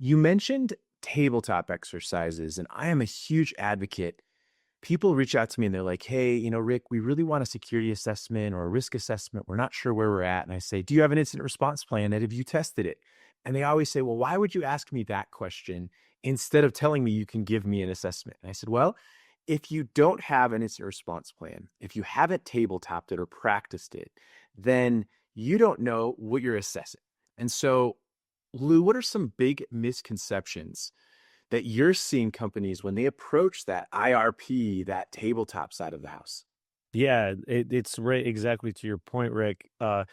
You mentioned tabletop exercises, and I am a huge advocate. People reach out to me and they're like, hey, Rick, we really want a security assessment or a risk assessment. We're not sure where we're at. And I say, do you have an incident response plan? And have you tested it? And they always say, well, why would you ask me that question instead of telling me you can give me an assessment? And I said, well, if you don't have an incident response plan, if you haven't tabletopped it or practiced it, then you don't know what you're assessing. And so, Lou, what are some big misconceptions that you're seeing companies when they approach that IRP, that tabletop side of the house? Yeah, it's right exactly to your point, Rick. At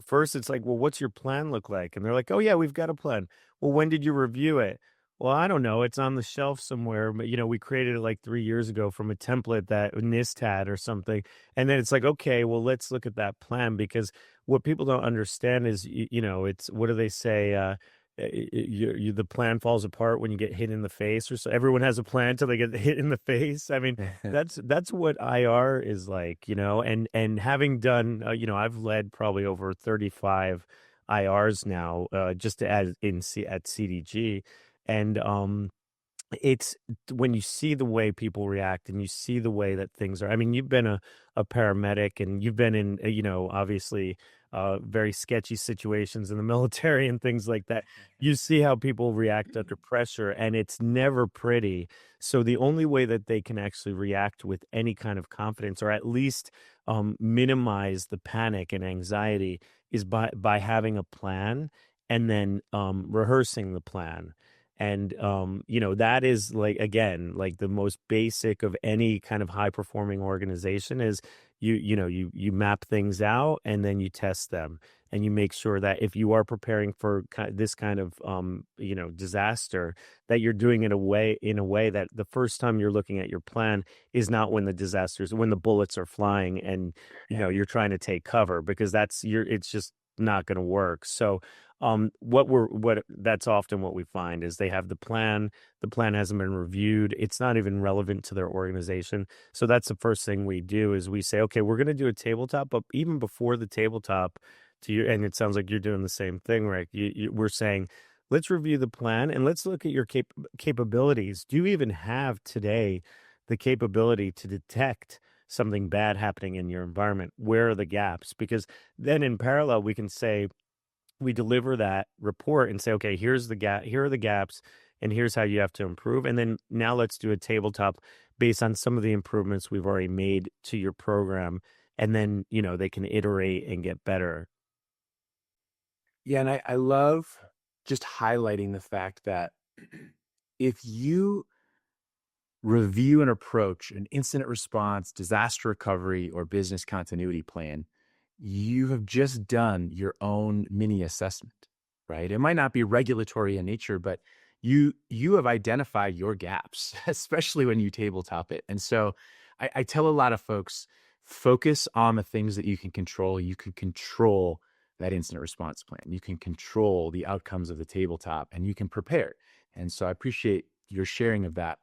first, it's like, well, what's your plan look like? And they're like, oh, yeah, we've got a plan. Well, when did you review it? Well, I don't know. It's on the shelf somewhere. But, we created it like 3 years ago from a template that NIST had or something. And then it's like, okay, well, let's look at that plan because what people don't understand is, it's what do they say? The plan falls apart when you get hit in the face, or so. Everyone has a plan till they get hit in the face. I mean, that's what IR is like, and having done, I've led probably over 35 IRs now, just to add at CDG, and it's when you see the way people react and you see the way that things are. I mean, you've been a paramedic and you've been in, obviously very sketchy situations in the military and things like that. You see how people react under pressure and it's never pretty. So the only way that they can actually react with any kind of confidence or at least minimize the panic and anxiety is by having a plan and then rehearsing the plan. And that is like, again, like the most basic of any kind of high performing organization is you map things out and then you test them and you make sure that if you are preparing for this kind of disaster, that you're doing it in a way that the first time you're looking at your plan is not when the bullets are flying and you're trying to take cover, because it's just not going to work. So what that's often what we find is they have the plan hasn't been reviewed, it's not even relevant to their organization. So that's the first thing we do is we say, okay, we're going to do a tabletop, but even before the tabletop, and it sounds like you're doing the same thing, Rick. We're saying, let's review the plan and let's look at your capabilities. Do you even have today the capability to detect something bad happening in your environment? Where are the gaps? Because then in parallel, we can say, we deliver that report and say, okay, here's the gap, here are the gaps, and here's how you have to improve. And then now let's do a tabletop based on some of the improvements we've already made to your program. And then, they can iterate and get better. Yeah, and I love just highlighting the fact that if you review and approach an incident response, disaster recovery, or business continuity plan, you have just done your own mini assessment, right? It might not be regulatory in nature, but you have identified your gaps, especially when you tabletop it. And so I tell a lot of folks, focus on the things that you can control. You can control that incident response plan. You can control the outcomes of the tabletop and you can prepare. And so I appreciate your sharing of that.